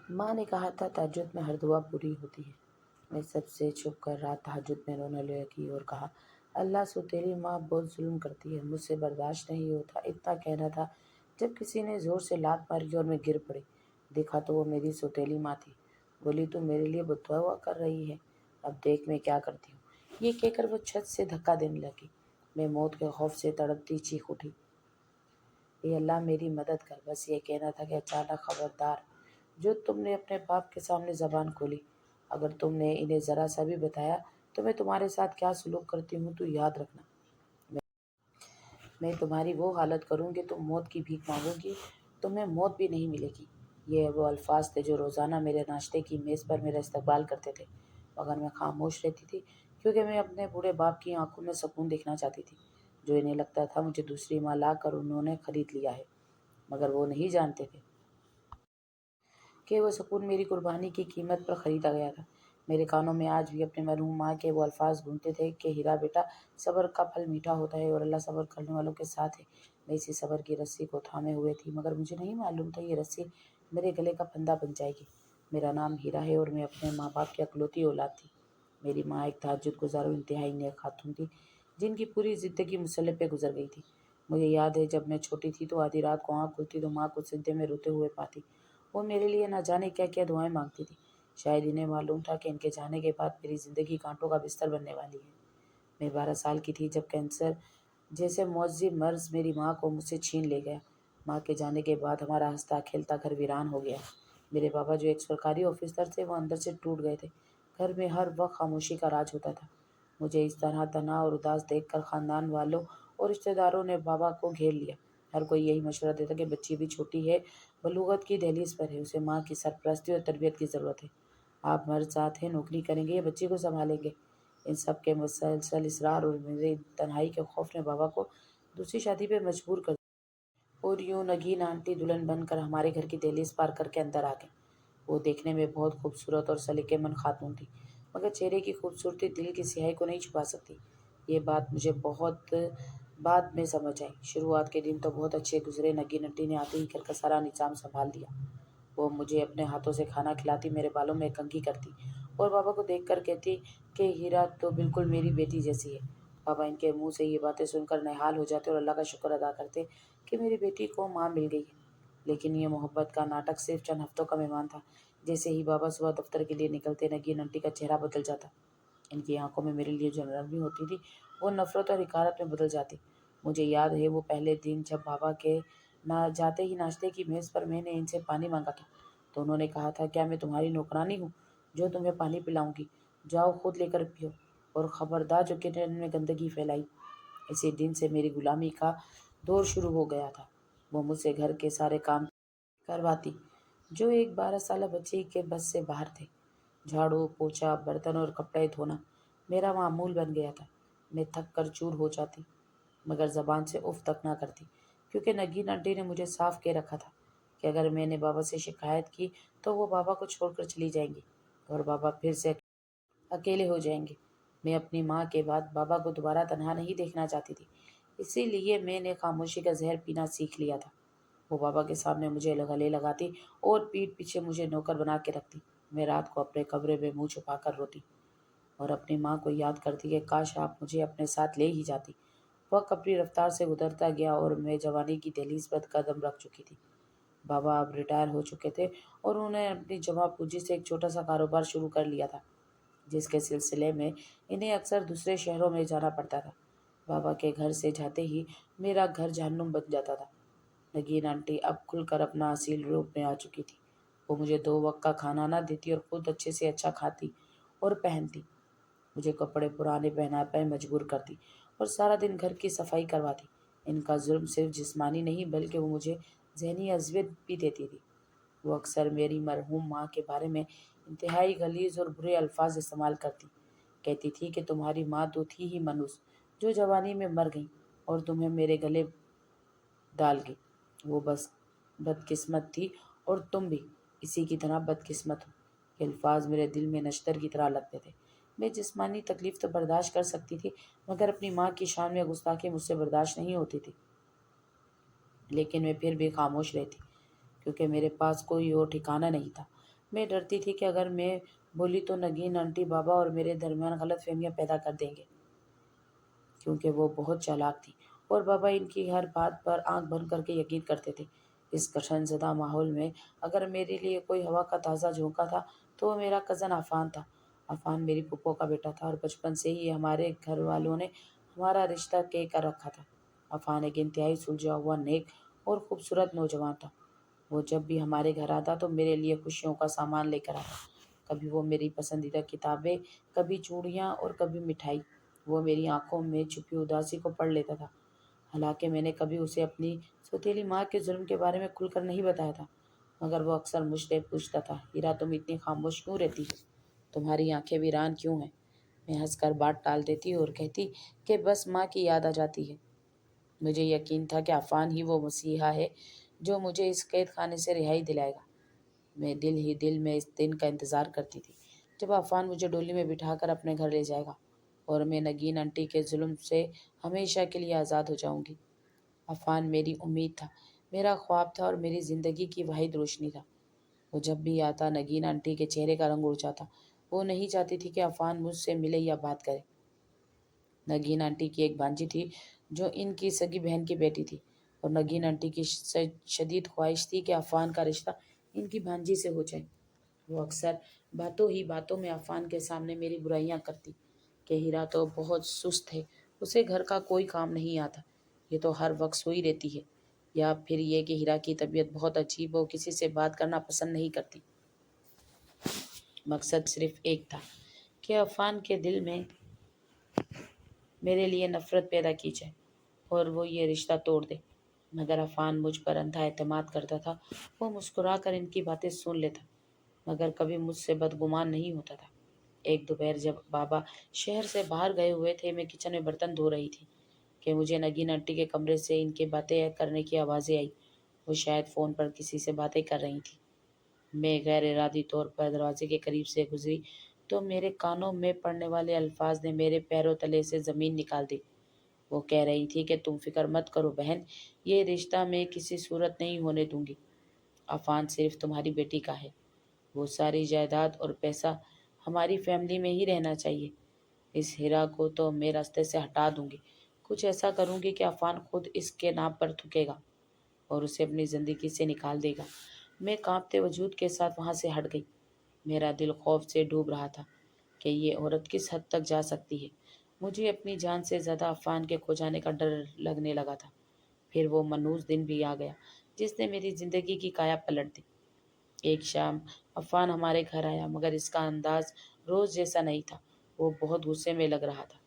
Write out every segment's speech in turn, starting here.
ماں نے کہا تھا تہجد میں ہر دعا پوری ہوتی ہے۔ میں سب سے چھپ کر رات تہجد میں رونا لگی اور کہا، اللہ سو تیری ماں بہت ظلم کرتی ہے، مجھ سے برداشت نہیں ہوتا۔ اتنا کہنا تھا جب کسی نے زور سے لات ماری اور میں گر پڑی۔ دیکھا تو وہ میری سوتیلی ماں تھی۔ بولی، تو میرے لیے بد دعا کر رہی ہے، اب دیکھ میں کیا کرتی ہوں۔ یہ کہہ کر وہ چھت سے دھکا دینے لگی۔ میں موت کے خوف سے تڑپتی چیخ اٹھی، اے اللہ میری مدد کر۔ بس یہ کہنا تھا کہ اچانک، خبردار جو تم نے اپنے باپ کے سامنے زبان کھولی، اگر تم نے انہیں ذرا سا بھی بتایا تو میں تمہارے ساتھ کیا سلوک کرتی ہوں تو یاد رکھنا، میں تمہاری وہ حالت کروں گی، تم موت کی بھیک مانگو گی، تمہیں موت بھی نہیں ملے گی۔ یہ وہ الفاظ تھے جو روزانہ میرے ناشتے کی میز پر میرا استقبال کرتے تھے، مگر میں خاموش رہتی تھی کیونکہ میں اپنے بوڑھے باپ کی آنکھوں میں سکون دیکھنا چاہتی تھی، جو انہیں لگتا تھا مجھے دوسری ماں لا کر انہوں نے خرید لیا ہے، مگر وہ نہیں جانتے تھے کہ وہ سکون میری قربانی کی قیمت پر خریدا گیا تھا۔ میرے کانوں میں آج بھی اپنے مرحوم ماں کے وہ الفاظ گونجتے تھے کہ ہیرا بیٹا، صبر کا پھل میٹھا ہوتا ہے اور اللہ صبر کرنے والوں کے ساتھ ہے۔ میں اسی صبر کی رسی کو تھامے ہوئے تھی، مگر مجھے نہیں معلوم تھا یہ رسی میرے گلے کا پھندا بن جائے گی۔ میرا نام ہیرا ہے اور میں اپنے ماں باپ کی اکلوتی اولاد تھی۔ میری ماں ایک تہجد گزار اور انتہائی نیک خاتون تھی، جن کی پوری زندگی مصلی پہ گزر گئی تھی۔ مجھے یاد ہے جب میں چھوٹی تھی تو آدھی رات کو آنکھ کھلتی تو ماں کو سجدے میں روتے ہوئے پاتی۔ وہ میرے لیے نہ جانے کیا کیا دعائیں مانگتی تھی۔ شاید انہیں معلوم تھا کہ ان کے جانے کے بعد میری زندگی کانٹوں کا بستر بننے والی ہے۔ میں 12 سال کی تھی جب کینسر جیسے معذب مرض میری ماں کو مجھ سے چھین لے گیا۔ ماں کے جانے کے بعد ہمارا ہنستا کھیلتا گھر ویران ہو گیا۔ میرے بابا جو ایک سرکاری آفیسر تھے، وہ اندر سے ٹوٹ گئے تھے۔ گھر میں ہر وقت خاموشی کا راج ہوتا تھا۔ مجھے اس طرح تنہا اور اداس دیکھ کر خاندان والوں اور رشتہ داروں نے بابا کو گھیر لیا۔ ہر کوئی یہی مشورہ دیتا کہ بچی بھی چھوٹی ہے، بلوغت کی دہلیز پر ہے، اسے ماں کی سرپرستی اور تربیت کی ضرورت ہے۔ آپ مرد ذات ہیں، نوکری کریں گے یا بچی کو سنبھالیں گے؟ ان سب کے مسلسل اصرار اور میرے تنہائی کے خوف نے بابا کو دوسری شادی پہ مجبور کر دیا، اور یوں نگین آنٹی دلہن بن کر ہمارے گھر کی دہلیز پار کر کے اندر آ گئی۔ وہ دیکھنے میں بہت خوبصورت اور سلیقے مند خاتون تھی، مگر چہرے کی خوبصورتی دل کی سیاہی کو نہیں چھپا سکتی۔ یہ بات مجھے بہت بعد میں سمجھ آئی۔ شروعات کے دن تو بہت اچھے گزرے۔ نگین آنٹی نے آتے ہی گھر کا سارا نظام سنبھال دیا۔ وہ مجھے اپنے ہاتھوں سے کھانا کھلاتی، میرے بالوں میں کنگھی کرتی اور بابا کو دیکھ کر کہتی کہ ہیرا تو بالکل میری بیٹی جیسی ہے۔ بابا ان کے منہ سے یہ باتیں سن کر نہال ہو جاتے اور اللہ کا شکر ادا کرتے کہ میری بیٹی کو ماں مل گئی ہے۔ لیکن یہ محبت کا ناٹک صرف چند ہفتوں کا مہمان تھا۔ جیسے ہی بابا صبح دفتر کے لیے نکلتے، نگین آنٹی کا چہرہ بدل جاتا۔ ان کی آنکھوں میں میرے لیے جو نرمی ہوتی تھی، وہ نفرت اور حقارت میں بدل جاتی۔ مجھے یاد ہے وہ پہلے دن جب بابا کے جاتے ہی ناشتے کی میز پر میں نے ان سے پانی مانگا تھا، تو انہوں نے کہا تھا، کیا میں تمہاری نوکرانی ہوں جو تمہیں پانی پلاؤں گی؟ جاؤ خود لے کر پیو، اور خبردار جو کچن میں گندگی پھیلائی۔ اسی دن سے میری غلامی کا دور شروع ہو گیا تھا۔ وہ مجھ سے گھر کے سارے کام کرواتی جو ایک 12 سالہ بچی کے بس سے باہر تھے۔ جھاڑو، پوچھا، برتن اور کپڑے دھونا میرا معمول بن گیا تھا۔ میں تھک کر چور ہو جاتی، مگر زبان سے اف تک نہ کرتی، کیونکہ نگین آنٹی نے مجھے صاف کہہ رکھا تھا کہ اگر میں نے بابا سے شکایت کی تو وہ بابا کو چھوڑ کر چلی جائیں گی اور بابا پھر سے اکیلے ہو جائیں گے۔ میں اپنی ماں کے بعد بابا کو دوبارہ تنہا نہیں دیکھنا چاہتی تھی، اسی لیے میں نے خاموشی کا زہر پینا سیکھ لیا تھا۔ وہ بابا کے سامنے مجھے گلے لگاتی اور پیٹھ پیچھے مجھے نوکر بنا کے رکھتی۔ میں رات کو اپنے کمرے میں منہ چھپا کر روتی اور اپنی ماں کو یاد کرتی کہ کاش آپ مجھے اپنے ساتھ لے ہی جاتی۔ وقت اپنی رفتار سے گزرتا گیا اور میں جوانی کی دہلیز پر قدم رکھ چکی تھی۔ بابا اب ریٹائر ہو چکے تھے اور انہوں نے اپنی جمع پونجی سے ایک چھوٹا سا کاروبار شروع کر لیا تھا، جس کے سلسلے میں انہیں اکثر دوسرے شہروں میں جانا پڑتا تھا۔ بابا کے گھر سے جاتے ہی میرا گھر جہنم بن جاتا تھا۔ نگین آنٹی اب کھل کر اپنا اصیل روپ میں آ چکی تھی۔ وہ مجھے 2 وقت کا کھانا نہ دیتی اور خود اچھے سے اچھا کھاتی اور پہنتی، مجھے کپڑے پرانے پہنا پہ مجبور کرتی اور سارا دن گھر کی صفائی کرواتی۔ ان کا ظلم صرف جسمانی نہیں بلکہ وہ مجھے ذہنی اذیت بھی دیتی تھی۔ وہ اکثر میری مرحوم ماں کے بارے میں انتہائی غلیظ اور برے الفاظ استعمال کرتی۔ کہتی تھی کہ تمہاری ماں تو تھی ہی منوس، جو جوانی میں مر گئی اور تمہیں میرے گلے ڈال گئی۔ وہ بس بدقسمت تھی اور تم بھی اسی کی طرح بدقسمت ہو۔ یہ الفاظ میرے دل میں نشتر کی طرح لگتے تھے۔ میں جسمانی تکلیف تو برداشت کر سکتی تھی، مگر اپنی ماں کی شان میں گستاخی مجھ سے برداشت نہیں ہوتی تھی۔ لیکن میں پھر بھی خاموش رہتی، کیونکہ میرے پاس کوئی اور ٹھکانہ نہیں تھا۔ میں ڈرتی تھی کہ اگر میں بولی تو نگین آنٹی بابا اور میرے درمیان غلط فہمیاں پیدا کر دیں گے، کیونکہ وہ بہت چالاک تھی اور بابا ان کی ہر بات پر آنکھ بند کر کے یقین کرتے تھے۔ اس گھٹن زدہ ماحول میں اگر میرے لیے کوئی ہوا کا تازہ جھونکا تھا تو وہ میرا کزن عفان تھا۔ عفان میری پھپھو کا بیٹا تھا اور بچپن سے ہی ہمارے گھر والوں نے ہمارا رشتہ طے کر رکھا تھا۔ عفان ایک انتہائی سلجھا ہوا، نیک اور خوبصورت نوجوان تھا۔ وہ جب بھی ہمارے گھر آتا تو میرے لیے خوشیوں کا سامان لے کر آتا۔ کبھی وہ میری پسندیدہ کتابیں، کبھی چوڑیاں اور کبھی مٹھائی۔ وہ میری آنکھوں میں چھپی اداسی کو پڑھ لیتا تھا، حالانکہ میں نے کبھی اسے اپنی سوتیلی ماں کے ظلم کے بارے میں کھل کر نہیں بتایا تھا، مگر وہ اکثر مجھ سے پوچھتا تھا، ہیرا تم اتنی خاموش کیوں رہتی ہو؟ تمہاری آنکھیں ویران کیوں ہیں؟ میں ہنس کر بات ٹال دیتی اور کہتی کہ بس ماں کی یاد آ جاتی ہے۔ مجھے یقین تھا کہ عفان ہی وہ مسیحا ہے جو مجھے اس قید خانے سے رہائی دلائے گا۔ میں دل ہی دل میں اس دن کا انتظار کرتی تھی جب عفان مجھے ڈولی میں بٹھا کر اپنے گھر لے جائے گا اور میں نگین آنٹی کے ظلم سے ہمیشہ کے لیے آزاد ہو جاؤں گی۔ عفان میری امید تھا، میرا خواب تھا اور میری زندگی کی واحد روشنی تھا۔ وہ جب بھی آتا نگین آنٹی کے چہرے کا رنگ اڑ جاتا۔ وہ نہیں چاہتی تھی کہ عفان مجھ سے ملے یا بات کرے۔ نگین آنٹی کی ایک بھانجی تھی جو ان کی سگی بہن کی بیٹی تھی، اور نگین آنٹی کی شدید خواہش تھی کہ عفان کا رشتہ ان کی بھانجی سے ہو جائے۔ وہ اکثر باتوں ہی باتوں میں عفان کے سامنے میری برائیاں کرتی کہ ہیرا تو بہت سست ہے، اسے گھر کا کوئی کام نہیں آتا، یہ تو ہر وقت سوئی رہتی ہے، یا پھر یہ کہ ہیرا کی طبیعت بہت عجیب، وہ کسی سے بات کرنا پسند نہیں کرتی۔ مقصد صرف ایک تھا کہ عفان کے دل میں میرے لیے نفرت پیدا کی جائے اور وہ یہ رشتہ توڑ دے۔ مگر عفان مجھ پر اندھا اعتماد کرتا تھا۔ وہ مسکرا کر ان کی باتیں سن لیتا، مگر کبھی مجھ سے بدگمان نہیں ہوتا تھا۔ ایک دوپہر جب بابا شہر سے باہر گئے ہوئے تھے، میں کچن میں برتن دھو رہی تھی کہ مجھے نگین آنٹی کے کمرے سے ان کی باتیں کرنے کی آوازیں آئی۔ وہ شاید فون پر کسی سے باتیں کر رہی تھی۔ میں غیر ارادی طور پر دروازے کے قریب سے گزری تو میرے کانوں میں پڑنے والے الفاظ نے میرے پیروں تلے سے زمین نکال دی۔ وہ کہہ رہی تھی کہ تم فکر مت کرو بہن، یہ رشتہ میں کسی صورت نہیں ہونے دوں گی۔ عفان صرف تمہاری بیٹی کا ہے، وہ ساری جائیداد اور پیسہ ہماری فیملی میں ہی رہنا چاہیے۔ اس ہیرا کو تو میں راستے سے ہٹا دوں گی، کچھ ایسا کروں گی کہ عفان خود اس کے نام پر تھکے گا اور اسے اپنی زندگی سے نکال دے گا۔ میں کانپتے وجود کے ساتھ وہاں سے ہٹ گئی۔ میرا دل خوف سے ڈوب رہا تھا کہ یہ عورت کس حد تک جا سکتی ہے۔ مجھے اپنی جان سے زیادہ عفان کے کھو جانے کا ڈر لگنے لگا تھا۔ پھر وہ منحوس دن بھی آ گیا جس نے میری زندگی کی کایا پلٹ دی۔ ایک شام عفان ہمارے گھر آیا، مگر اس کا انداز روز جیسا نہیں تھا۔ وہ بہت غصے میں لگ رہا تھا۔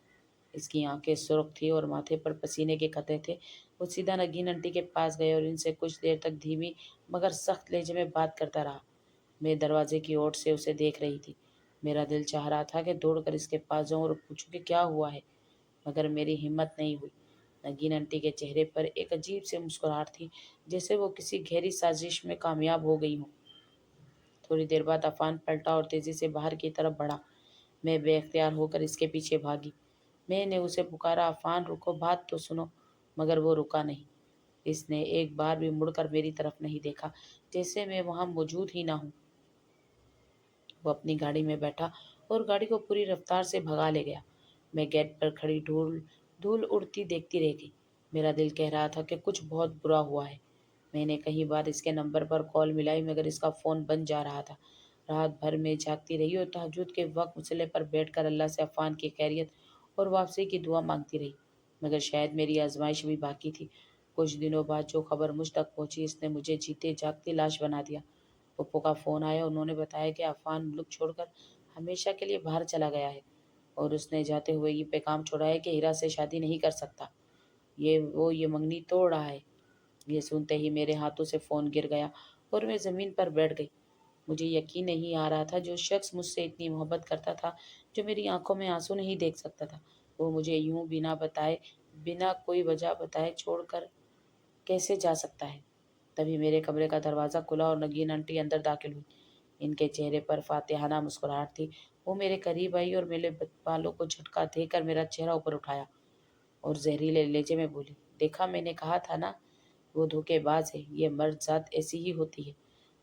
اس کی آنکھیں سرخ تھیں اور ماتھے پر پسینے کے قطرے تھے۔ وہ سیدھا نگین آنٹی کے پاس گئے اور ان سے کچھ دیر تک دھیمی مگر سخت لہجے میں بات کرتا رہا۔ میں دروازے کی اوٹ سے اسے دیکھ رہی تھی۔ میرا دل چاہ رہا تھا کہ دوڑ کر اس کے پاس جاؤں اور پوچھوں کہ کیا ہوا ہے، مگر میری ہمت نہیں ہوئی۔ نگین آنٹی کے چہرے پر ایک عجیب سی مسکراہٹ تھی، جیسے وہ کسی گہری سازش میں کامیاب ہو گئی ہوں۔ تھوڑی دیر بعد عفان پلٹا اور تیزی سے باہر کی طرف بڑھا۔ میں بے اختیار ہو کر اس کے پیچھے بھاگی۔ میں نے اسے پکارا، عفان رکو، بات تو سنو، مگر وہ رکا نہیں۔ اس نے ایک بار بھی مڑ کر میری طرف نہیں دیکھا، جیسے میں وہاں موجود ہی نہ ہوں۔ وہ اپنی گاڑی میں بیٹھا اور گاڑی کو پوری رفتار سے بھگا لے گیا۔ میں گیٹ پر کھڑی دھول اڑتی دیکھتی رہ گئی۔ میرا دل کہہ رہا تھا کہ کچھ بہت برا ہوا ہے۔ میں نے کئی بار اس کے نمبر پر کال ملائی، مگر اس کا فون بند جا رہا تھا۔ رات بھر میں جاگتی رہی اور تہجد کے وقت مصلے پر بیٹھ کر اللہ سے عفان کی خیریت اور واپسی کی دعا مانگتی رہی، مگر شاید میری آزمائش بھی باقی تھی۔ کچھ دنوں بعد جو خبر مجھ تک پہنچی، اس نے مجھے جیتے جاگتی لاش بنا دیا۔ پپو کا فون آیا، انہوں نے بتایا کہ عفان ملک چھوڑ کر ہمیشہ کے لیے باہر چلا گیا ہے اور اس نے جاتے ہوئے یہ پیغام چھوڑا ہے کہ ہیرا سے شادی نہیں کر سکتا، وہ یہ منگنی توڑ رہا ہے۔ یہ سنتے ہی میرے ہاتھوں سے فون گر گیا اور میں زمین پر بیٹھ گئی۔ مجھے یقین نہیں آ رہا تھا، جو شخص مجھ سے اتنی محبت کرتا تھا، جو میری آنکھوں میں آنسو نہیں دیکھ سکتا تھا، وہ مجھے یوں بنا بتائے، بنا کوئی وجہ بتائے چھوڑ کر کیسے جا سکتا ہے۔ تبھی میرے کمرے کا دروازہ کھلا اور نگین آنٹی اندر داخل ہوئی۔ ان کے چہرے پر فاتحانہ مسکراہٹ تھی۔ وہ میرے قریب آئی اور میرے بالوں کو جھٹکا دے کر میرا چہرہ اوپر اٹھایا اور زہریلے لہجے میں بولی، دیکھا، میں نے کہا تھا نا، وہ دھوکے باز ہے، یہ مرد ذات ایسی ہی ہوتی ہے،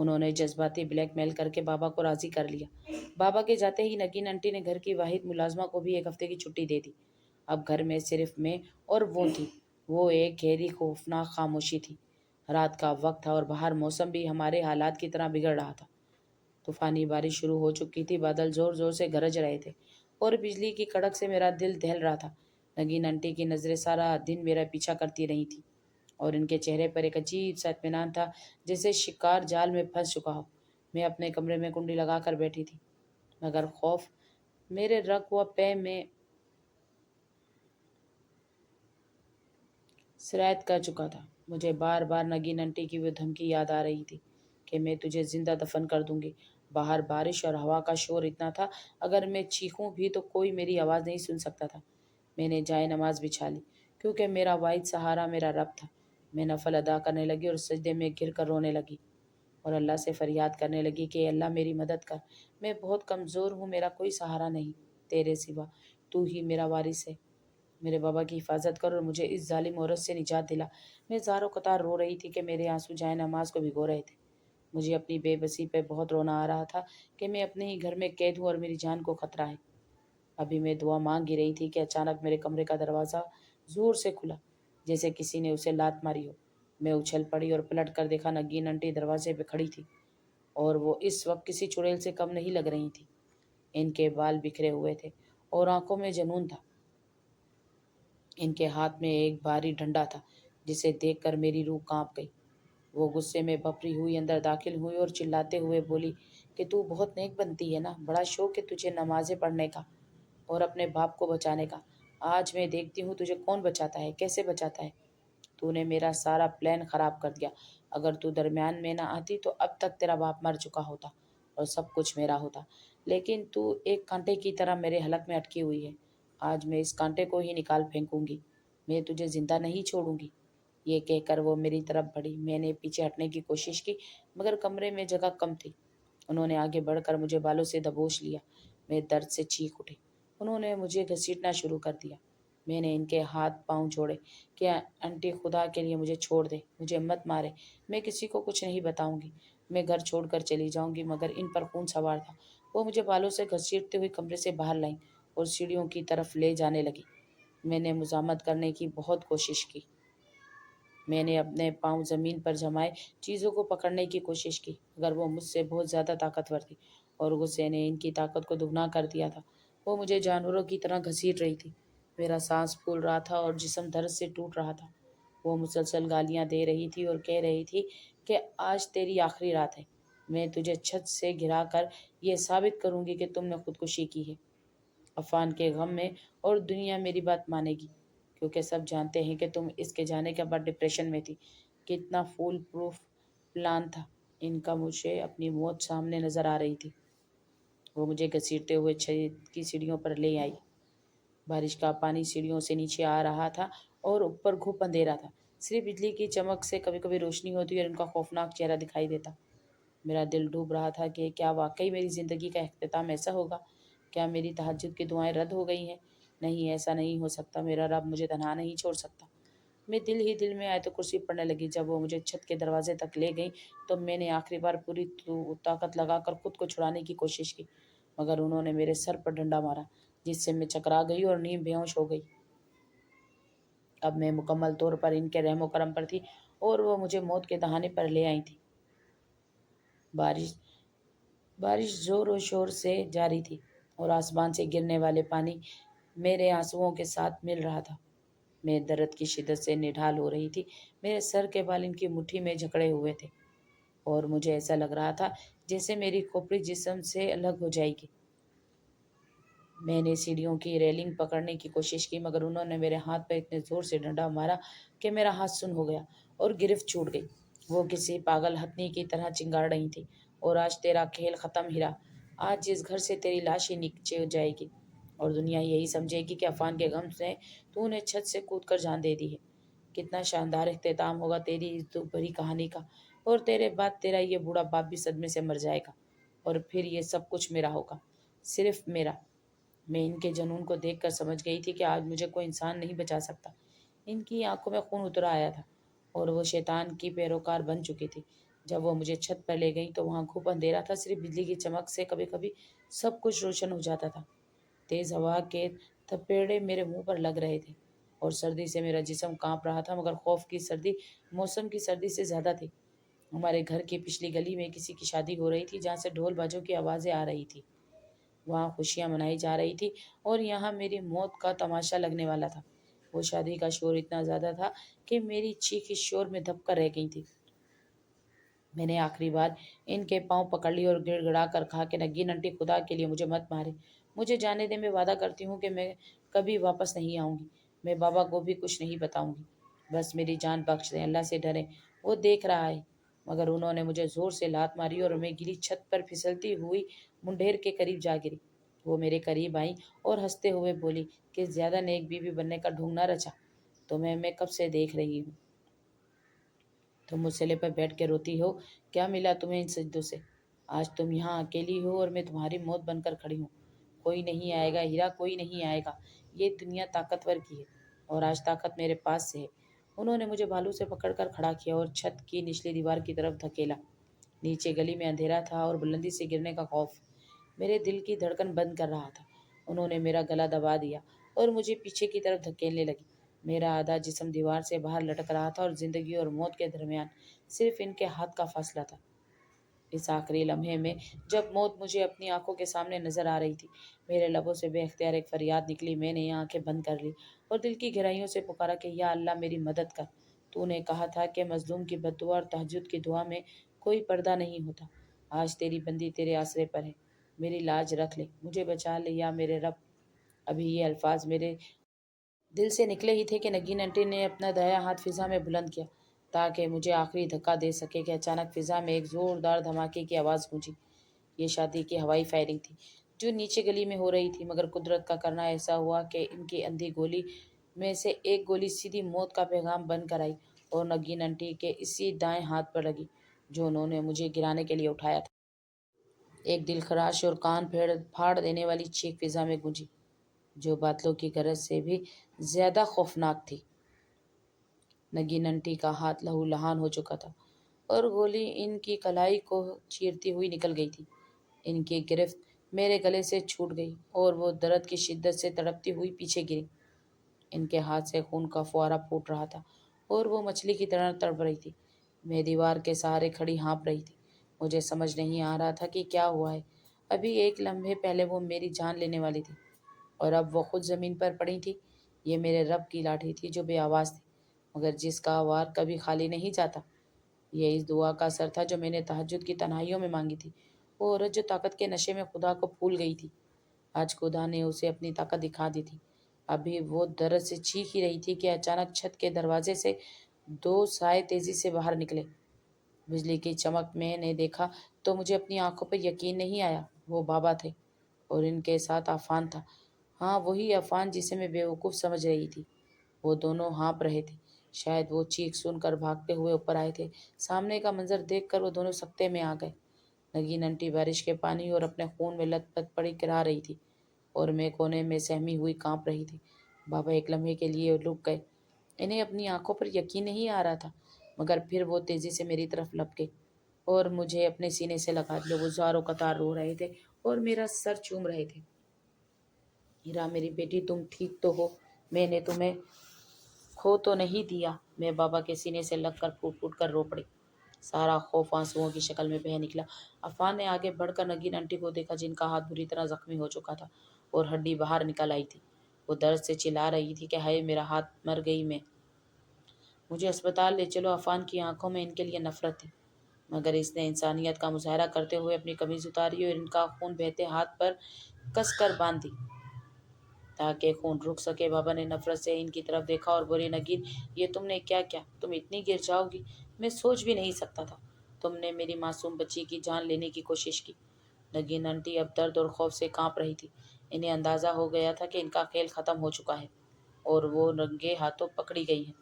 انہوں نے جذباتی بلیک میل کر کے بابا کو راضی کر لیا۔ بابا کے جاتے ہی نگین آنٹی نے گھر کی واحد ملازمہ کو بھی 1 ہفتے کی چھٹی دے دی۔ اب گھر میں صرف میں اور وہ تھی۔ وہ ایک گہری خوفناک خاموشی تھی۔ رات کا وقت تھا اور باہر موسم بھی ہمارے حالات کی طرح بگڑ رہا تھا۔ طوفانی بارش شروع ہو چکی تھی، بادل زور زور سے گرج رہے تھے اور بجلی کی کڑک سے میرا دل دہل رہا تھا۔ نگین آنٹی کی نظریں سارا دن میرا پیچھا کرتی رہی تھیں اور ان کے چہرے پر ایک عجیب سا اطمینان تھا، جیسے شکار جال میں پھنس چکا ہو۔ میں اپنے کمرے میں کنڈی لگا کر بیٹھی تھی، مگر خوف میرے رگ و پے میں سرایت کر چکا تھا۔ مجھے بار بار نگین آنٹی کی وہ دھمکی یاد آ رہی تھی کہ میں تجھے زندہ دفن کر دوں گی۔ باہر بارش اور ہوا کا شور اتنا تھا، اگر میں چیخوں بھی تو کوئی میری آواز نہیں سن سکتا تھا۔ میں نے جائے نماز بچھا لی، کیونکہ میرا واحد سہارا میرا رب تھا۔ میں نفل ادا کرنے لگی اور سجدے میں گر کر رونے لگی اور اللہ سے فریاد کرنے لگی کہ اے اللہ میری مدد کر، میں بہت کمزور ہوں، میرا کوئی سہارا نہیں تیرے سوا، تو ہی میرا وارث ہے۔ میرے بابا کی حفاظت کر اور مجھے اس ظالم عورت سے نجات دلا۔ میں زار و قطار رو رہی تھی کہ میرے آنسو جائے نماز کو بھگو رہے تھے۔ مجھے اپنی بے بسی پہ بہت رونا آ رہا تھا کہ میں اپنے ہی گھر میں قید ہوں اور میری جان کو خطرہ ہے۔ ابھی میں دعا مانگ ہی رہی تھی کہ اچانک میرے کمرے کا دروازہ زور سے کھلا، جیسے کسی نے اسے لات ماری ہو۔ میں اچھل پڑی اور پلٹ کر دیکھا، نگین آنٹی دروازے پہ کھڑی تھی اور وہ اس وقت کسی چڑیل سے کم نہیں لگ رہی تھی۔ ان کے بال بکھرے ہوئے تھے اور آنکھوں میں جنون تھا۔ ان کے ہاتھ میں ایک بھاری ڈنڈا تھا جسے دیکھ کر میری روح کانپ گئی۔ وہ غصے میں بھپری ہوئی اندر داخل ہوئی اور چلاتے ہوئے بولی کہ تو بہت نیک بنتی ہے نا، بڑا شوق ہے تجھے نمازیں پڑھنے کا اور اپنے باپ کو بچانے کا۔ آج میں دیکھتی ہوں تجھے کون بچاتا ہے، کیسے بچاتا ہے۔ تو نے میرا سارا پلان خراب کر دیا۔ اگر تو درمیان میں نہ آتی تو اب تک تیرا باپ مر چکا ہوتا اور سب کچھ میرا ہوتا، لیکن تو ایک کانٹے کی طرح میرے حلق میں اٹکی ہوئی ہے۔ آج میں اس کانٹے کو ہی نکال پھینکوں گی، میں تجھے زندہ نہیں چھوڑوں گی۔ یہ کہہ کر وہ میری طرف بڑھی۔ میں نے پیچھے ہٹنے کی کوشش کی، مگر کمرے میں جگہ کم تھی۔ انہوں نے آگے بڑھ کر مجھے بالوں سے دبوچ لیا۔ میں درد سے چیخ اٹھی۔ انہوں نے مجھے گھسیٹنا شروع کر دیا۔ میں نے ان کے ہاتھ پاؤں جوڑے کہ آنٹی خدا کے لیے مجھے چھوڑ دے، مجھے مت مارے، میں کسی کو کچھ نہیں بتاؤں گی، میں گھر چھوڑ کر چلی جاؤں گی۔ مگر ان پر خون سوار تھا۔ وہ مجھے بالوں سے گھسیٹتے ہوئے کمرے سے باہر لائیں اور سیڑھیوں کی طرف لے جانے لگی۔ میں نے مزاحمت کرنے کی بہت کوشش کی۔ میں نے اپنے پاؤں زمین پر جمائے، چیزوں کو پکڑنے کی کوشش کی، مگر وہ مجھ سے بہت زیادہ طاقتور تھی اور غصے نے ان کی طاقت کو دگنا کر دیا تھا۔ وہ مجھے جانوروں کی طرح گھسیٹ رہی تھی۔ میرا سانس پھول رہا تھا اور جسم درد سے ٹوٹ رہا تھا۔ وہ مسلسل گالیاں دے رہی تھی اور کہہ رہی تھی کہ آج تیری آخری رات ہے، میں تجھے چھت سے گرا کر یہ ثابت کروں گی کہ تم نے خودکشی کی ہے۔ عفان کے غم میں اور دنیا میری بات مانے گی، کیونکہ سب جانتے ہیں کہ تم اس کے جانے کے بعد ڈپریشن میں تھی۔ کتنا فول پروف پلان تھا ان کا۔ مجھے اپنی موت سامنے نظر آ رہی تھی۔ وہ مجھے گھسیٹتے ہوئے چھت کی سیڑھیوں پر لے آئی۔ بارش کا پانی سیڑھیوں سے نیچے آ رہا تھا اور اوپر گھپ اندھیرا تھا، صرف بجلی کی چمک سے کبھی کبھی روشنی ہوتی اور ان کا خوفناک چہرہ دکھائی دیتا۔ میرا دل ڈوب رہا تھا کہ کیا واقعی میری زندگی کا اختتام ایسا ہوگا؟ کیا میری تہجد کی دعائیں رد ہو گئی ہیں؟ نہیں، ایسا نہیں ہو سکتا، میرا رب مجھے تنہا نہیں چھوڑ سکتا۔ میں دل ہی دل میں آیت کرسی پڑھنے لگی۔ جب وہ مجھے چھت کے دروازے تک لے گئیں تو میں نے آخری بار پوری طاقت لگا کر خود کو چھڑانے کی کوشش کی، مگر انہوں نے میرے سر پر ڈنڈا مارا، جس سے میں چکرا گئی اور نیم بے ہوش ہو گئی۔ اب میں مکمل طور پر ان کے رحم و کرم پر تھی اور وہ مجھے موت کے دہانے پر لے آئی تھی۔ بارش زور و شور سے جاری تھی اور آسمان سے گرنے والے پانی میرے آنسوؤں کے ساتھ مل رہا تھا۔ میں درد کی شدت سے نڈھال ہو رہی تھی۔ میرے سر کے بال ان کی مٹھی میں جکڑے ہوئے تھے اور مجھے ایسا لگ رہا تھا جیسے میری کھوپڑی جسم سے الگ ہو جائے گی۔ میں نے سیڑھیوں کی ریلنگ پکڑنے کی کوشش کی، مگر انہوں نے میرے ہاتھ پر اتنے زور سے ڈنڈا مارا کہ میرا ہاتھ سن ہو گیا اور گرفت چھوٹ گئی۔ وہ کسی پاگل ہتھنی کی طرح چنگاڑ رہی تھی۔ اور آج تیرا کھیل ختم ہیرا، آج اس گھر سے تیری لاش ہی نیچے جائے گی اور دنیا یہی سمجھے گی کہ عفان کے غم سے تو نے چھت سے کود کر جان دے دی ہے۔ کتنا شاندار اختتام ہوگا تیری اس دکھ بھری کہانی کا، اور تیرے بعد تیرا یہ بوڑھا باپ بھی صدمے سے مر جائے گا اور پھر یہ سب کچھ میرا ہوگا، صرف میرا۔ میں ان کے جنون کو دیکھ کر سمجھ گئی تھی کہ آج مجھے کوئی انسان نہیں بچا سکتا۔ ان کی آنکھوں میں خون اتر آیا تھا اور وہ شیطان کی پیروکار بن چکی تھی۔ جب وہ مجھے چھت پر لے گئی تو وہاں خوب اندھیرا تھا، صرف بجلی کی چمک سے کبھی کبھی سب کچھ روشن ہو جاتا تھا۔ تیز ہوا کے تھپیڑے میرے منہ پر لگ رہے تھے اور سردی سے میرا جسم کانپ رہا تھا، مگر خوف کی سردی موسم کی سردی سے زیادہ تھی۔ ہمارے گھر کی پچھلی گلی میں کسی کی شادی ہو رہی تھی، جہاں سے ڈھول باجوں کی آوازیں آ رہی تھی۔ وہاں خوشیاں منائی جا رہی تھی اور یہاں میری موت کا تماشا لگنے والا تھا۔ وہ شادی کا شور اتنا زیادہ تھا کہ میری چیخ اس شور میں دب کر رہ گئی تھی۔ میں نے آخری بار ان کے پاؤں پکڑ لی اور گڑ گڑا کر کہا کہ نگین آنٹی، خدا کے لیے مجھے مت مارے، مجھے جانے دے، میں وعدہ کرتی ہوں کہ میں کبھی واپس نہیں آؤں گی، میں بابا کو بھی کچھ نہیں بتاؤں گی، بس میری جان بخش دیں، اللہ سے ڈریں، وہ دیکھ رہا ہے۔ مگر انہوں نے مجھے زور سے لات ماری اور میں گری چھت پر پھسلتی ہوئی منڈیر کے قریب جا گری۔ وہ میرے قریب آئیں اور ہنستے ہوئے بولی کہ زیادہ نیک بیوی بننے کا ڈھونگ نہ رچا، تمہیں میں کب سے دیکھ رہی ہوں، تم مسئلے پر بیٹھ کے روتی ہو، کیا ملا تمہیں ان سجدوں سے؟ آج تم یہاں اکیلی ہو اور میں تمہاری موت بن کر کھڑی ہوں۔ کوئی نہیں آئے گا ہیرا، کوئی نہیں آئے گا، یہ دنیا طاقتور کی ہے اور آج طاقت میرے پاس سے ہے۔ انہوں نے مجھے بالوں سے پکڑ کر کھڑا کیا اور چھت کی نچلی دیوار کی طرف دھکیلا۔ نیچے گلی میں اندھیرا تھا اور بلندی سے گرنے کا خوف میرے دل کی دھڑکن بند کر رہا تھا۔ انہوں نے میرا گلا دبا دیا اور مجھے پیچھے کی طرف دھکیلنے لگی۔ میرا آدھا جسم دیوار سے باہر لٹک رہا تھا اور زندگی اور موت کے درمیان صرف ان کے ہاتھ کا فاصلہ تھا۔ اس آخری لمحے میں جب موت مجھے اپنی آنکھوں کے سامنے نظر آ رہی تھی، میرے لبوں سے بے اختیار ایک فریاد نکلی۔ میں نے آنکھیں بند کر لی اور دل کی گہرائیوں سے پکارا کہ یا اللہ، میری مدد کر۔ تو نے کہا تھا کہ مظلوم کی بد دعا اور تہجد کی دعا میں کوئی پردہ نہیں ہوتا۔ آج تیری بندی تیرے آسرے پر ہے، میری لاج رکھ لے، مجھے بچا لے یا میرے رب۔ ابھی یہ الفاظ میرے دل سے نکلے ہی تھے کہ نگین آنٹی نے اپنا دایاں ہاتھ فضا میں بلند کیا تاکہ مجھے آخری دھکا دے سکے کہ اچانک فضا میں ایک زوردار دھماکے کی آواز گونجی۔ یہ شادی کی ہوائی فائرنگ تھی جو نیچے گلی میں ہو رہی تھی، مگر قدرت کا کرنا ایسا ہوا کہ ان کی اندھی گولی میں سے ایک گولی سیدھی موت کا پیغام بن کر آئی اور نگین آنٹی کے اسی دائیں ہاتھ پر لگی جو انہوں نے مجھے گرانے کے لیے اٹھایا تھا۔ ایک دل خراش اور کان پھاڑ دینے والی چیخ فضا میں گونجی جو بادلوں کی گرج سے بھی زیادہ خوفناک تھی۔ نگین آنٹی کا ہاتھ لہو لہان ہو چکا تھا اور گولی ان کی کلائی کو چیرتی ہوئی نکل گئی تھی۔ ان کی گرفت میرے گلے سے چھوٹ گئی اور وہ درد کی شدت سے تڑپتی ہوئی پیچھے گری۔ ان کے ہاتھ سے خون کا فوارہ پھوٹ رہا تھا اور وہ مچھلی کی طرح تڑپ رہی تھی۔ میں دیوار کے سہارے کھڑی ہانپ رہی تھی۔ مجھے سمجھ نہیں آ رہا تھا کہ کیا ہوا ہے۔ ابھی ایک لمحے پہلے وہ میری جان لینے والی تھی اور اب وہ خود زمین پر پڑی تھی۔ یہ میرے رب کی لاٹھی تھی جو بے آواز تھی، مگر جس کا وار کبھی خالی نہیں جاتا۔ یہ اس دعا کا اثر تھا جو میں نے تہجد کی تنہائیوں میں مانگی تھی۔ وہ عورت جو طاقت کے نشے میں خدا کو بھول گئی تھی، آج خدا نے اسے اپنی طاقت دکھا دی تھی۔ ابھی وہ درد سے چیخ ہی رہی تھی کہ اچانک چھت کے دروازے سے دو سائے تیزی سے باہر نکلے۔ بجلی کی چمک میں نے دیکھا تو مجھے اپنی آنکھوں پر یقین نہیں آیا۔ وہ بابا تھے اور ان کے ساتھ عفان تھا۔ ہاں، وہی عفان جسے میں بیوقوف سمجھ رہی تھی۔ وہ دونوں ہانپ رہے تھے، شاید وہ چیخ سن کر بھاگتے ہوئے اوپر آئے تھے۔ سامنے کا منظر دیکھ کر وہ دونوں سکتے میں آ گئے۔ نگین آنٹی بارش کے پانی اور اپنے خون میں لت پت پڑی کرا رہی تھی اور میں کونے میں سہمی ہوئی کانپ رہی تھی۔ بابا ایک لمحے کے لیے رک گئے، انہیں اپنی آنکھوں پر یقین نہیں آ رہا تھا، مگر پھر وہ تیزی سے میری طرف لپکے اور مجھے اپنے سینے سے لگا لیا۔ وہ زاروں قطار رو رہے تھے اور میرا سر چوم رہے تھے۔ ہیرا میری بیٹی، تم ٹھیک تو ہو؟ میں نے تمہیں کھو تو نہیں دیا؟ میں بابا کے سینے سے لگ کر پھوٹ پھوٹ کر رو پڑی۔ سارا خوف آنسوؤں کی شکل میں بہہ نکلا۔ عفان نے آگے بڑھ کر نگین آنٹی کو دیکھا جن کا ہاتھ بری طرح زخمی ہو چکا تھا اور ہڈی باہر نکل آئی تھی۔ وہ درد سے چلا رہی تھی کہ ہائے میرا ہاتھ، مر گئی میں، مجھے اسپتال لے چلو۔ عفان کی آنکھوں میں ان کے لیے نفرت تھی، مگر اس نے انسانیت کا مظاہرہ کرتے ہوئے اپنی قمیض اتاری اور ان کا خون بہتے ہاتھ پر کس کر باندھ دی تاکہ خون رک سکے۔ بابا نے نفرت سے ان کی طرف دیکھا اور بولے، نگین، یہ تم نے کیا کیا؟ تم اتنی گر جاؤ گی، میں سوچ بھی نہیں سکتا تھا۔ تم نے میری معصوم بچی کی جان لینے کی کوشش کی۔ نگین آنٹی اب درد اور خوف سے کانپ رہی تھی۔ انہیں اندازہ ہو گیا تھا کہ ان کا کھیل ختم ہو چکا ہے اور وہ رنگے ہاتھوں پکڑی گئی ہیں۔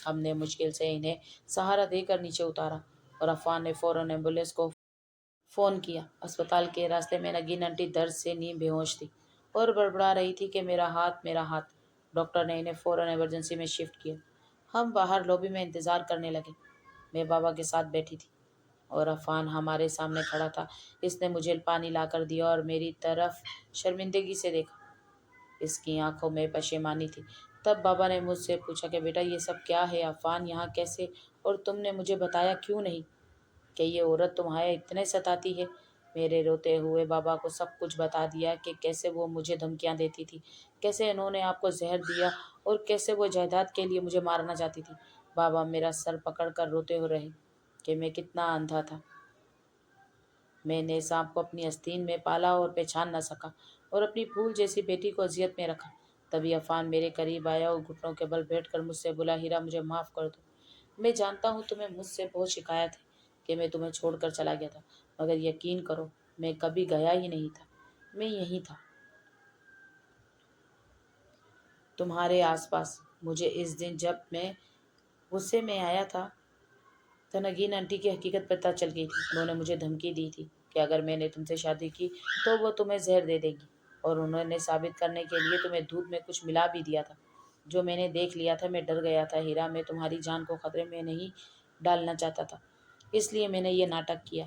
ہم نے مشکل سے انہیں سہارا دے کر نیچے اتارا اور عفان نے فوراً ایمبولینس کو فون کیا۔ اسپتال کے راستے میں نگین آنٹی درد سے نیم بے ہوش تھی اور بڑبڑا رہی تھی کہ میرا ہاتھ، میرا ہاتھ۔ ڈاکٹر نے انہیں فوراً ایمرجنسی میں شفٹ کیا۔ ہم باہر لابی میں انتظار کرنے لگے۔ میں بابا کے ساتھ بیٹھی تھی اور عفان ہمارے سامنے کھڑا تھا۔ اس نے مجھے پانی لا کر دیا اور میری طرف شرمندگی سے دیکھا۔ اس کی آنکھوں میں پشیمانی تھی۔ تب بابا نے مجھ سے پوچھا کہ بیٹا یہ سب کیا ہے؟ عفان یہاں کیسے؟ اور تم نے مجھے بتایا کیوں نہیں کہ یہ عورت تمہیں اتنے ستاتی ہے؟ میرے روتے ہوئے بابا کو سب کچھ بتا دیا کہ کیسے وہ مجھے دھمکیاں دیتی تھی، کیسے انہوں نے آپ کو زہر دیا اور کیسے وہ جائیداد کے لیے مجھے مارنا چاہتی تھی۔ بابا میرا سر پکڑ کر روتے ہو رہے کہ میں کتنا اندھا تھا۔ میں نے سانپ کو اپنی آستین میں پالا اور پہچان نہ سکا اور اپنی پھول جیسی بیٹی کو اذیت میں رکھا۔ تبھی عفان میرے قریب آیا اور گھٹنوں کے بل بیٹھ کر مجھ سے بولا، ہیرا مجھے معاف کر دو۔ میں جانتا ہوں تمہیں مجھ سے بہت شکایت ہے کہ میں تمہیں چھوڑ کر چلا گیا تھا، مگر یقین کرو میں کبھی گیا ہی نہیں تھا۔ میں یہیں تھا تمہارے آس پاس۔ مجھے اس دن جب میں غصے میں آیا تھا تو نگین آنٹی کی حقیقت پتہ چل گئی تھی۔ انہوں نے مجھے دھمکی دی تھی کہ اگر میں نے تم سے شادی کی تو وہ تمہیں زہر دے دے گی، اور انہوں نے ثابت کرنے کے لیے تمہیں دودھ میں کچھ ملا بھی دیا تھا۔ جو میں نے دیکھ لیا تھا میں ڈر گیا تھا ہیرا، میں تمہاری جان کو خطرے میں نہیں ڈالنا چاہتا تھا، اس لیے میں نے یہ ناٹک کیا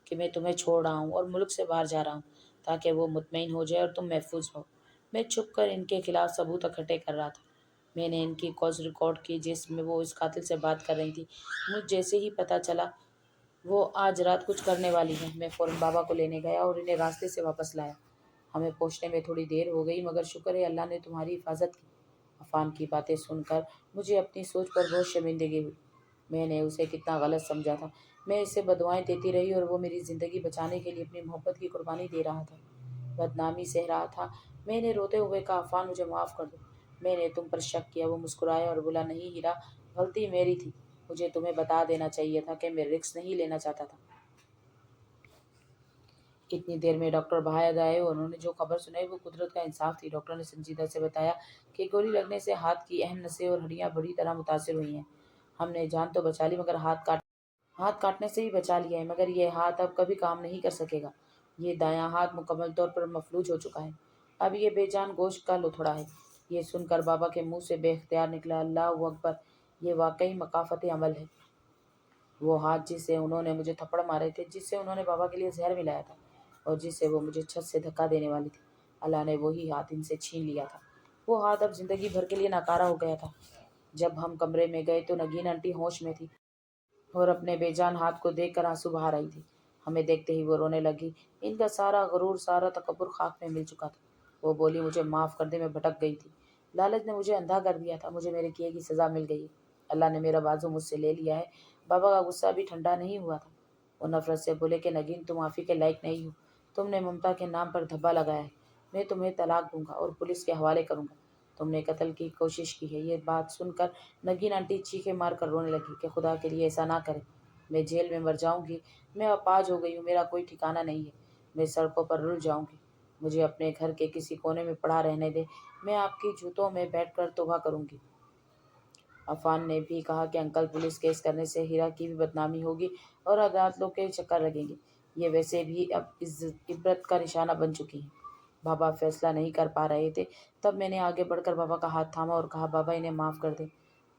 کہ میں تمہیں چھوڑ رہا ہوں اور ملک سے باہر جا رہا ہوں تاکہ وہ مطمئن ہو جائے اور تم محفوظ ہو۔ میں چھپ کر ان کے خلاف ثبوت اکٹھے کر رہا تھا۔ میں نے ان کی کالز ریکارڈ کی جس میں وہ اس قاتل سے بات کر رہی تھی۔ مجھ جیسے ہی پتہ چلا وہ آج رات کچھ کرنے والی ہے، میں فوراً بابا کو لینے گیا اور انہیں راستے سے واپس لایا۔ ہمیں پہنچنے میں تھوڑی دیر ہو گئی، مگر شکر ہے اللہ نے تمہاری حفاظت کی۔ عفان کی باتیں سن کر مجھے اپنی سوچ پر بہت شرمندگی ہوئی۔ میں نے اسے کتنا غلط سمجھا تھا۔ میں اسے بددعائیں دیتی رہی اور وہ میری زندگی بچانے کے لیے اپنی محبت کی قربانی دے رہا تھا، بدنامی سہ رہا تھا۔ میں نے روتے ہوئے کہا، عفان مجھے معاف کر دو، میں نے تم پر شک کیا۔ وہ مسکرایا اور بولا، نہیں ہیرا، غلطی میری تھی، مجھے تمہیں بتا دینا چاہیے تھا کہ میں رسک نہیں لینا چاہتا تھا۔ اتنی دیر میں ڈاکٹر باہر آئے اور انہوں نے جو خبر سنائی وہ قدرت کا انصاف تھی۔ ڈاکٹر نے سنجیدہ سے بتایا کہ گولی لگنے سے ہاتھ کی اہم نسیں اور ہڈیاں بری طرح متاثر ہوئی ہیں۔ ہم نے جان تو بچا لی مگر ہاتھ کاٹنے سے بھی بچا لیا ہے، مگر یہ ہاتھ اب کبھی کام نہیں کر سکے گا۔ یہ دایاں ہاتھ مکمل طور پر مفلوج ہو چکا ہے، اب یہ بے جان گوشت کا لتھڑا ہے۔ یہ سن کر بابا کے منہ سے بے اختیار نکلا، اللہ اکبر، یہ واقعی مکافات عمل ہے۔ وہ ہاتھ جس سے انہوں نے مجھے تھپڑ مارے تھے، جس سے انہوں نے بابا کے لیے زہر ملایا تھا اور جس سے وہ مجھے چھت سے دھکا دینے والی تھی، اللہ نے وہی ہاتھ ان سے چھین لیا تھا۔ وہ ہاتھ اب زندگی بھر کے لیے ناکارہ ہو گیا تھا۔ جب ہم کمرے میں گئے تو نگین آنٹی ہوش میں تھی اور اپنے بے جان ہاتھ کو دیکھ کر آنسو بہا رہی تھی۔ ہمیں دیکھتے ہی وہ رونے لگی۔ ان کا سارا غرور، سارا تکبر خاک میں مل چکا تھا۔ وہ بولی، مجھے معاف کر دے، میں بھٹک گئی تھی، لالچ نے مجھے اندھا کر دیا تھا، مجھے میرے کیے کی سزا مل گئی ہے، اللہ نے میرا بازو مجھ سے لے لیا ہے۔ بابا کا غصہ ابھی ٹھنڈا نہیں ہوا تھا۔ وہ نفرت سے بولے کہ نگین، تم معافی کے لائق نہیں ہو، تم نے ممتا کے نام پر دھبا لگایا ہے، میں تمہیں طلاق دوں گا اور پولیس کے حوالے کروں گا، تم نے قتل کی کوشش کی ہے۔ یہ بات سن کر نگین آنٹی چیخیں مار کر رونے لگی کہ خدا کے لیے ایسا نہ کرے، میں جیل میں مر جاؤں گی، میں اپاہج ہو گئی ہوں، میرا کوئی ٹھکانہ نہیں ہے، میں سڑکوں پر رل جاؤں گی، مجھے اپنے گھر کے کسی کونے میں پڑا رہنے دے، میں آپ کی جوتوں میں بیٹھ کر توبہ کروں گی۔ عفان نے بھی کہا کہ انکل، پولیس کیس کرنے سے ہیرا کی بھی بدنامی ہوگی اور عدالتوں کے چکر لگیں گے، یہ ویسے بھی اب عبرت کا نشانہ بن چکی ہیں۔ بابا فیصلہ نہیں کر پا رہے تھے، تب میں نے آگے بڑھ کر بابا کا ہاتھ تھاما اور کہا، بابا انہیں معاف کر دیں۔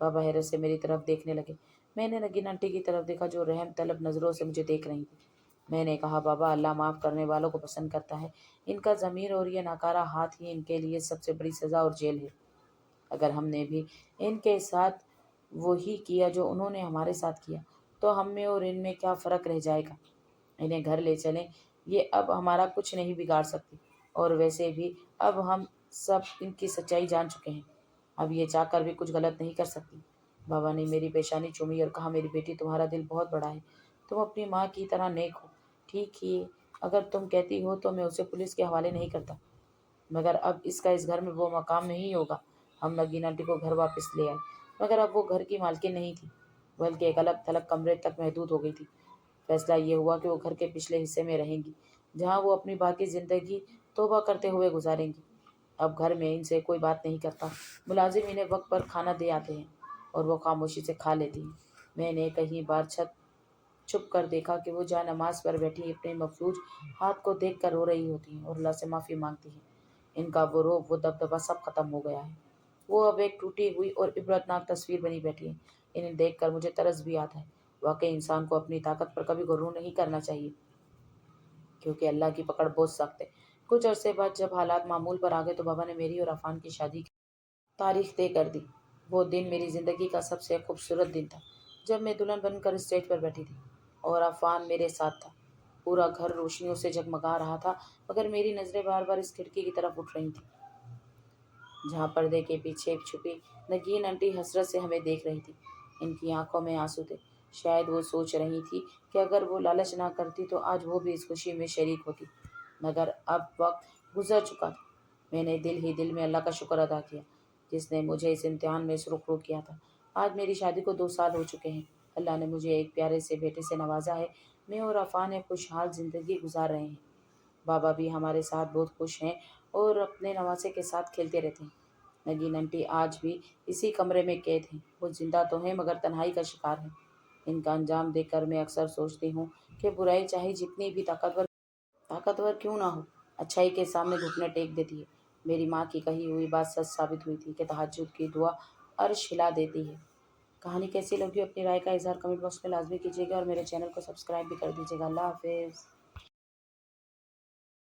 بابا حیرت سے میری طرف دیکھنے لگے۔ میں نے نگین آنٹی کی طرف دیکھا جو رحم طلب نظروں سے مجھے دیکھ رہی تھی۔ میں نے کہا، بابا، اللہ معاف کرنے والوں کو پسند کرتا ہے، ان کا ضمیر اور یہ ناکارہ ہاتھ ہی ان کے لیے سب سے بڑی سزا اور جیل ہے۔ اگر ہم نے بھی ان کے ساتھ وہی کیا جو انہوں نے ہمارے ساتھ کیا تو ہم میں اور ان میں کیا فرق رہ جائے گا؟ انہیں گھر لے چلیں، یہ اب ہمارا کچھ نہیں بگاڑ سکتی، اور ویسے بھی اب ہم سب ان کی سچائی جان چکے ہیں، اب یہ چاہ کر بھی کچھ غلط نہیں کر سکتی۔ بابا نے میری پیشانی چومی اور کہا، میری بیٹی، تمہارا دل بہت بڑا ہے، تم اپنی ماں کی طرح نیک ہو، ٹھیک ہی اگر تم کہتی ہو تو میں اسے پولیس کے حوالے نہیں کرتا، مگر اب اس کا اس گھر میں وہ مقام نہیں ہوگا۔ ہم نگین آنٹی کو گھر واپس لے آئے، مگر اب وہ گھر کی مالکن نہیں تھی، بلکہ ایک الگ تھلگ کمرے تک محدود ہو گئی تھی۔ فیصلہ یہ ہوا کہ وہ گھر کے پچھلے حصے میں رہیں گی، جہاں وہ اپنی باقی زندگی توبہ کرتے ہوئے گزاریں گی۔ اب گھر میں ان سے کوئی بات نہیں کرتا، ملازم انہیں وقت پر کھانا دے آتے ہیں اور وہ خاموشی سے کھا لیتی ہیں۔ میں نے کئی بار چھپ کر دیکھا کہ وہ جائے نماز پر بیٹھی اپنے مفلوج ہاتھ کو دیکھ کر رو رہی ہوتی ہیں اور اللہ سے معافی مانگتی ہیں۔ ان کا وہ رعب، وہ دبدبہ سب ختم ہو گیا ہے، وہ اب ایک ٹوٹی ہوئی اور عبرتناک تصویر بنی بیٹھی ہیں۔ انہیں دیکھ کر مجھے ترس بھی آتا ہے واقعی انسان کو اپنی طاقت پر کبھی غرور نہیں کرنا چاہیے، کیونکہ اللہ کی پکڑ بہت سخت ہے۔ کچھ عرصے بعد جب حالات معمول پر آ گئے تو بابا نے میری اور عفان کی شادی کی تاریخ طے کر دی۔ وہ دن میری زندگی کا سب سے خوبصورت دن تھا، جب میں دلہن بن کر اسٹیج پر بیٹھی تھی اور عفان میرے ساتھ تھا۔ پورا گھر روشنیوں سے جگمگا رہا تھا، مگر میری نظریں بار بار اس کھڑکی کی طرف اٹھ رہی تھیں جہاں پردے کے پیچھے چھپی نگین آنٹی حسرت سے ہمیں دیکھ رہی تھی۔ ان کی آنکھوں میں آنسو تھے۔ شاید وہ سوچ رہی تھی کہ اگر وہ لالچ نہ کرتی تو آج وہ بھی اس خوشی میں شریک ہوتی، مگر اب وقت گزر چکا تھا۔ میں نے دل ہی دل میں اللہ کا شکر ادا کیا جس نے مجھے اس امتحان میں سرخرو کیا تھا۔ آج میری شادی کو 2 سال ہو چکے ہیں۔ اللہ نے مجھے ایک پیارے سے بیٹے سے نوازا ہے۔ میں اور عفان ایک خوشحال زندگی گزار رہے ہیں۔ بابا بھی ہمارے ساتھ بہت خوش ہیں اور اپنے نواسے کے ساتھ کھیلتے رہتے ہیں۔ نگین آنٹی آج بھی اسی کمرے میں قید ہیں۔ وہ زندہ تو ہیں مگر تنہائی کا شکار ہیں۔ ان کا انجام دیکھ کر میں اکثر سوچتی ہوں کہ برائی چاہے جتنی بھی طاقتور کیوں نہ ہو، اچھائی کے سامنے گھٹنے ٹیک دیتی ہے۔ میری ماں کی کہی ہوئی بات سچ ثابت ہوئی تھی کہ تہجد کی دعا عرش ہلا دیتی ہے۔ کہانی کیسی لگی؟ اپنی رائے کا اظہار کمنٹ باکس میں لازمی کیجیے گا اور میرے چینل کو سبسکرائب بھی کر دیجیے گا۔ اللہ حافظ۔